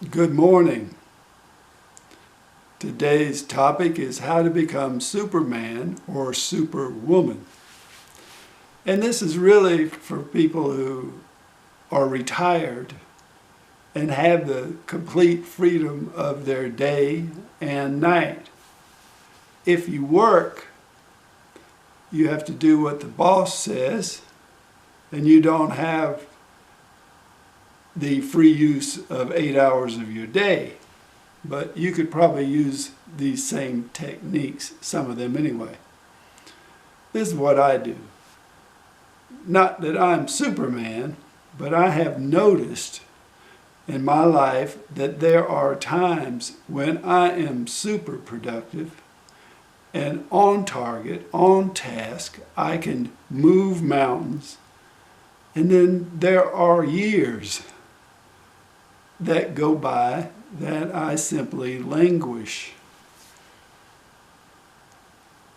Good morning. Today's topic is how to become Superman or Superwoman. And this is really for people who are retired and have the complete freedom of their day and night. If you work, you have to do what the boss says, and you don't have the free use of 8 hours of your day. But you could probably use these same techniques, some of them anyway. This is what I do. Not that I'm Superman, but I have noticed in my life that there are times when I am super productive and on target, on task. I can move mountains. And then there are years that go by that I simply languish.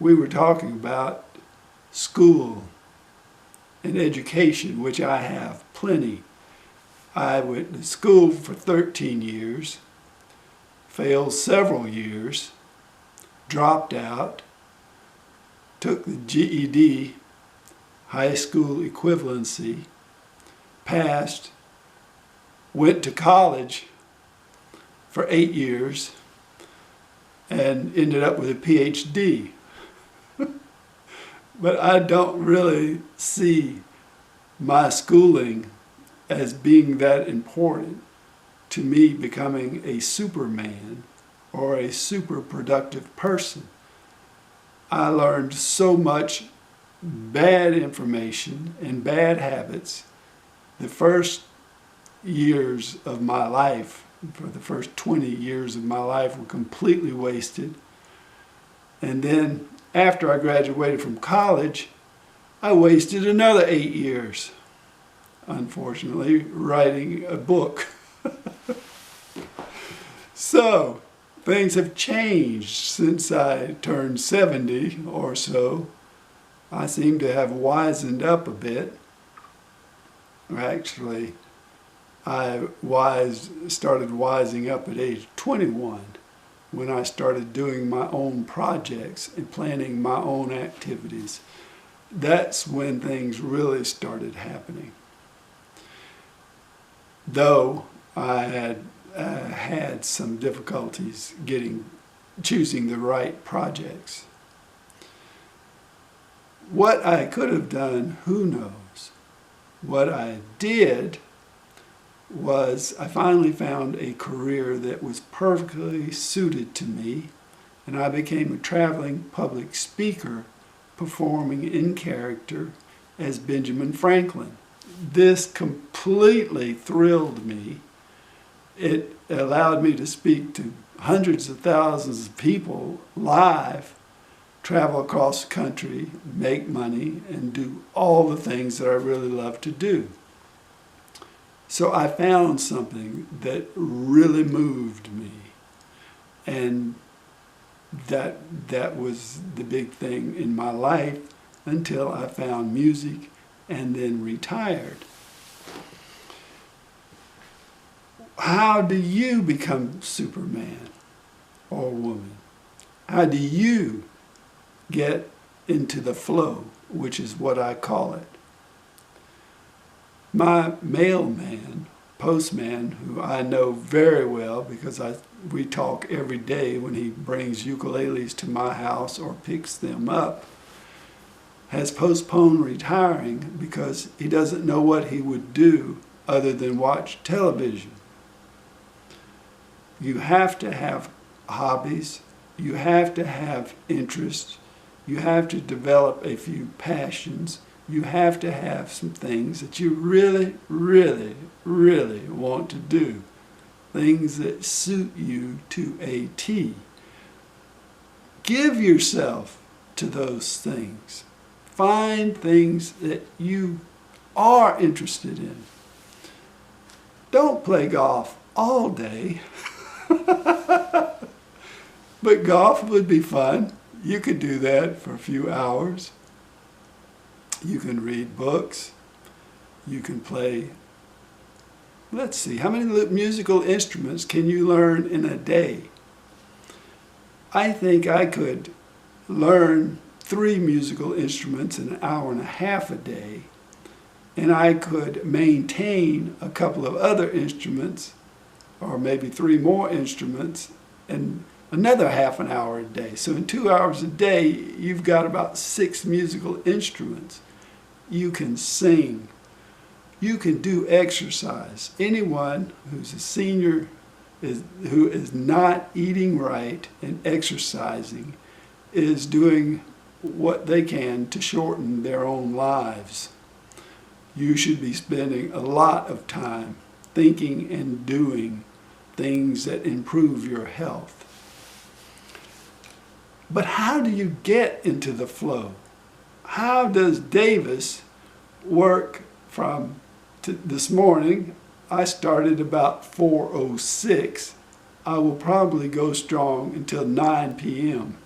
We were talking about school and education, which I have plenty. I went to school for 13 years, failed several years, dropped out, took the GED, high school equivalency, passed, went to college for 8 years, and ended up with a PhD. But I don't really see my schooling as being that important to me becoming a Superman or a super productive person. I learned so much bad information and bad habits the first years of my life. For the first 20 years of my life were completely wasted. And then after I graduated from college, I wasted another 8 years, unfortunately, writing a book. So, things have changed since I turned 70 or so. I seem to have wisened up a bit. Actually, I started wising up at age 21 when I started doing my own projects and planning my own activities. That's when things really started happening. Though I had some difficulties choosing the right projects. What I could have done, who knows? What I did was I finally found a career that was perfectly suited to me, and I became a traveling public speaker performing in character as Benjamin Franklin. This completely thrilled me. It allowed me to speak to hundreds of thousands of people live, travel across the country, make money, and do all the things that I really love to do. So I found something that really moved me, and that was the big thing in my life until I found music and then retired. How do you become Superman or woman? How do you get into the flow, which is what I call it? My mailman, postman, who I know very well because we talk every day when he brings ukuleles to my house or picks them up, has postponed retiring because he doesn't know what he would do other than watch television. You have to have hobbies, you have to have interests, you have to develop a few passions. You have to have some things that you really, really, really want to do. Things that suit you to a T. Give yourself to those things. Find things that you are interested in. Don't play golf all day. But golf would be fun. You could do that for a few hours. You can read books. You can play let's see, how many musical instruments can you learn in a day? I think I could learn 3 musical instruments in an hour and a half a day, and I could maintain a couple of other instruments, or maybe 3 more instruments, in another half an hour a day. So in 2 hours a day, you've got about 6 musical instruments. You can sing. You can do exercise. Anyone who's a senior who is not eating right and exercising is doing what they can to shorten their own lives. You should be spending a lot of time thinking and doing things that improve your health. But how do you get into the flow? How does Davis work from this morning? I started about 4:06. I will probably go strong until 9 p.m.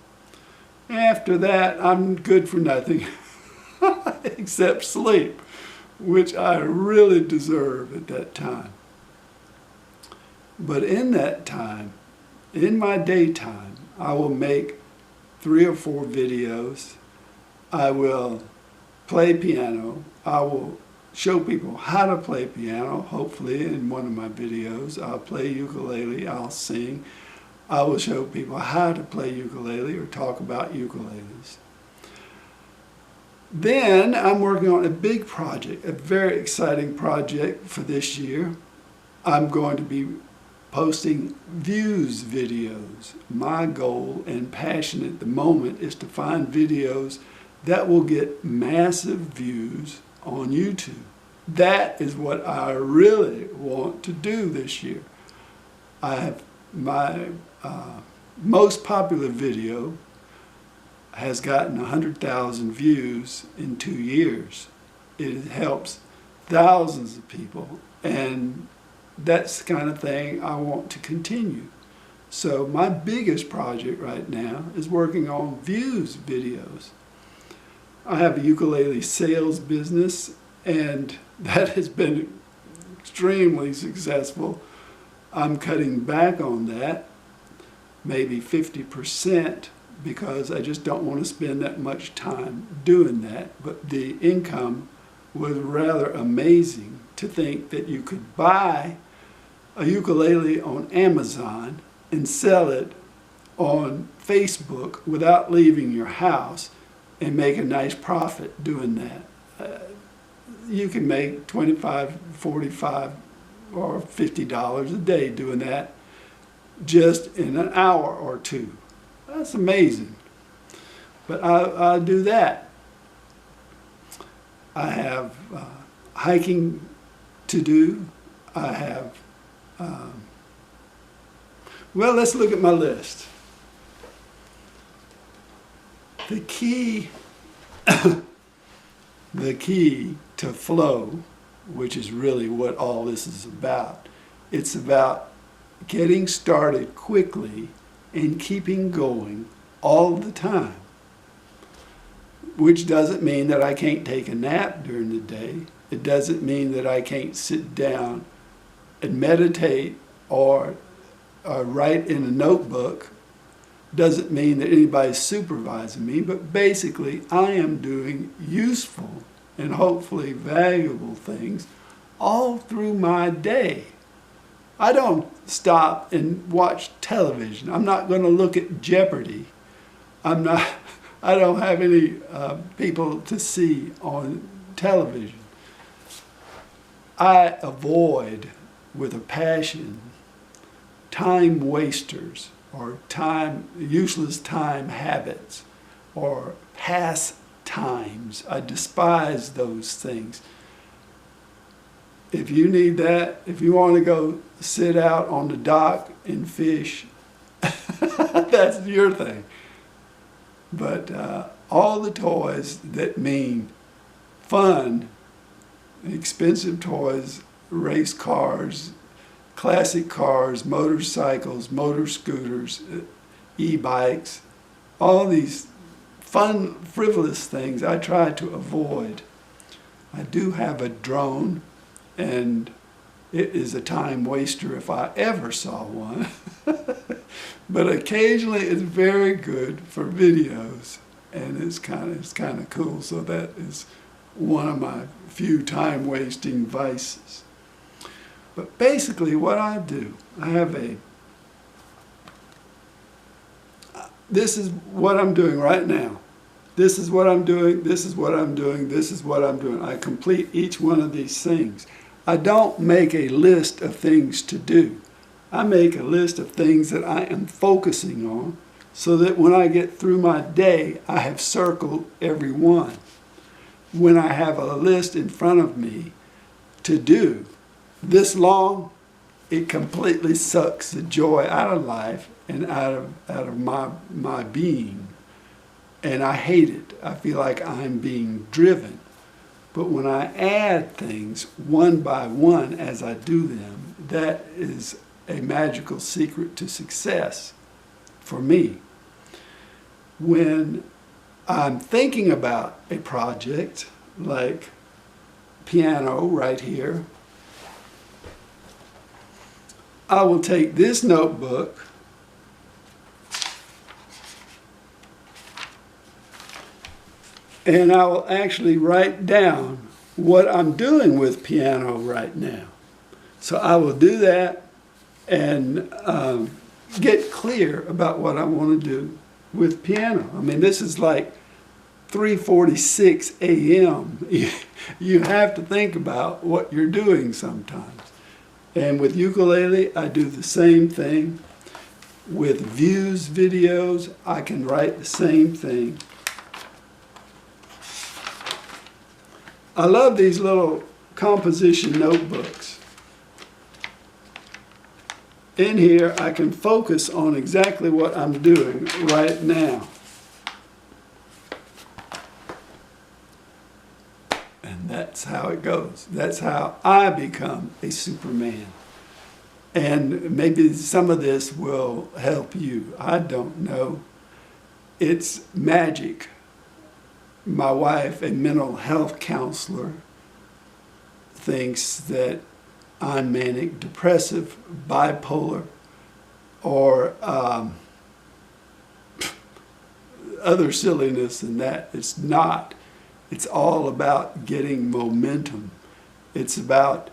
After that, I'm good for nothing except sleep, which I really deserve at that time. But in that time, in my daytime, I will make 3 or 4 videos. I will play piano. I will show people how to play piano, hopefully in one of my videos. I'll play ukulele, I'll sing. I will show people how to play ukulele or talk about ukuleles. Then I'm working on a big project, a very exciting project for this year. I'm going to be posting views videos. My goal and passion at the moment is to find videos that will get massive views on YouTube. That is what I really want to do this year. I have my most popular video has gotten 100,000 views in 2 years. It helps thousands of people, and that's the kind of thing I want to continue. So my biggest project right now is working on views videos. I have a ukulele sales business, and that has been extremely successful. I'm cutting back on that, maybe 50%, because I just don't want to spend that much time doing that. But the income was rather amazing to think that you could buy a ukulele on Amazon and sell it on Facebook without leaving your house and make a nice profit doing that. You can make $25, $45, or $50 a day doing that just in an hour or 2. That's amazing. But I do that. I have hiking to do. I have, well, let's look at my list. The key to flow, which is really what all this is about, it's about getting started quickly and keeping going all the time. Which doesn't mean that I can't take a nap during the day. It doesn't mean that I can't sit down and meditate or write in a notebook. Doesn't mean that anybody's supervising me, but basically I am doing useful and hopefully valuable things all through my day. I don't stop and watch television. I'm not going to look at Jeopardy. I don't have any people to see on television. I avoid with a passion time wasters or useless time habits or pastimes. I despise those things. If you need that, if you want to go sit out on the dock and fish, that's your thing. But all the toys that mean fun, expensive toys, race cars, classic cars, motorcycles, motor scooters, e-bikes, all these fun, frivolous things I try to avoid. I do have a drone, and It is a time waster if I ever saw one. But occasionally it's very good for videos, and it's kind of cool. So that is one of my few time wasting vices. But basically what I do, this is what I'm doing right now. This is what I'm doing, this is what I'm doing, this is what I'm doing. I complete each one of these things. I don't make a list of things to do. I make a list of things that I am focusing on, so that when I get through my day, I have circled every one. When I have a list in front of me to do this long, it completely sucks the joy out of life and out of my being. And I hate it. I feel like I'm being driven. But when I add things one by one as I do them, that is a magical secret to success for me. When I'm thinking about a project like piano right here, I will take this notebook and I will actually write down what I'm doing with piano right now. So I will do that and get clear about what I want to do with piano. I mean, this is like 3:46 a.m. You have to think about what you're doing sometimes. And with ukulele, I do the same thing. With views videos, I can write the same thing. I love these little composition notebooks. In here, I can focus on exactly what I'm doing right now. And that's how it goes. That's how I become a Superman. And maybe some of this will help you. I don't know. It's magic. My wife, a mental health counselor, thinks that I'm manic depressive, bipolar, or other silliness than that. It's not. It's all about getting momentum. It's about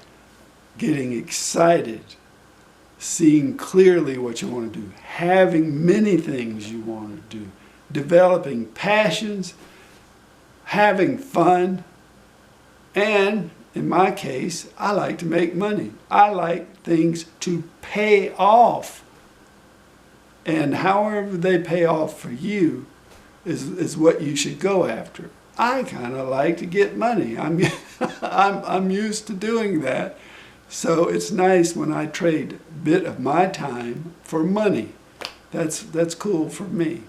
getting excited, seeing clearly what you want to do, having many things you want to do, developing passions, having fun, and in my case, I like to make money. I like things to pay off. And however they pay off for you is what you should go after. I kind of like to get money. I'm used to doing that. So it's nice when I trade a bit of my time for money. That's cool for me.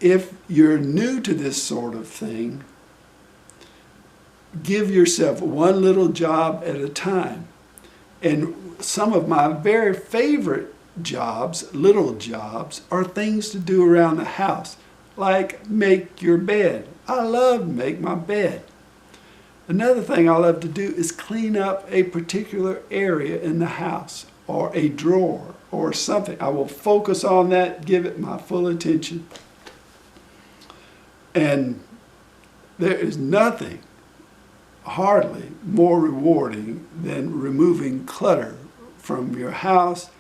If you're new to this sort of thing, give yourself one little job at a time. And some of my very favorite jobs, little jobs, are things to do around the house, like make your bed. I love to make my bed. Another thing I love to do is clean up a particular area in the house, or a drawer, or something. I will focus on that, give it my full attention. And there is nothing hardly more rewarding than removing clutter from your house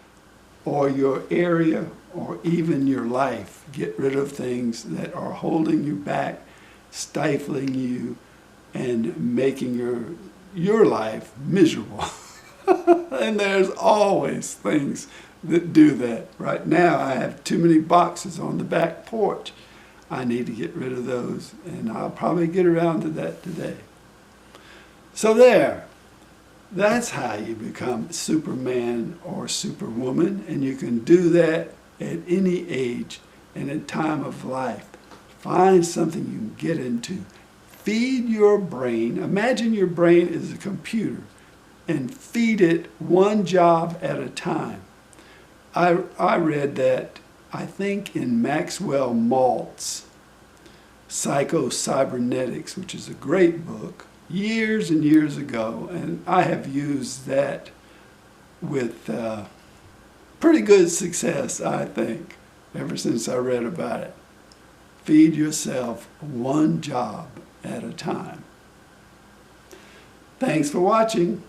or your area or even your life. Get rid of things that are holding you back, stifling you, and making your life miserable. And there's always things that do that. Right now I have too many boxes on the back porch. I need to get rid of those, and I'll probably get around to that today. So there, that's how you become Superman or Superwoman, and you can do that at any age and at time of life. Find something you can get into. Feed your brain. Imagine your brain is a computer, and feed it one job at a time. I read that, I think, in Maxwell Maltz, Psycho-Cybernetics, which is a great book. years and years ago, and I have used that with pretty good success, I think, ever since I read about it. Feed yourself one job at a time. Thanks for watching.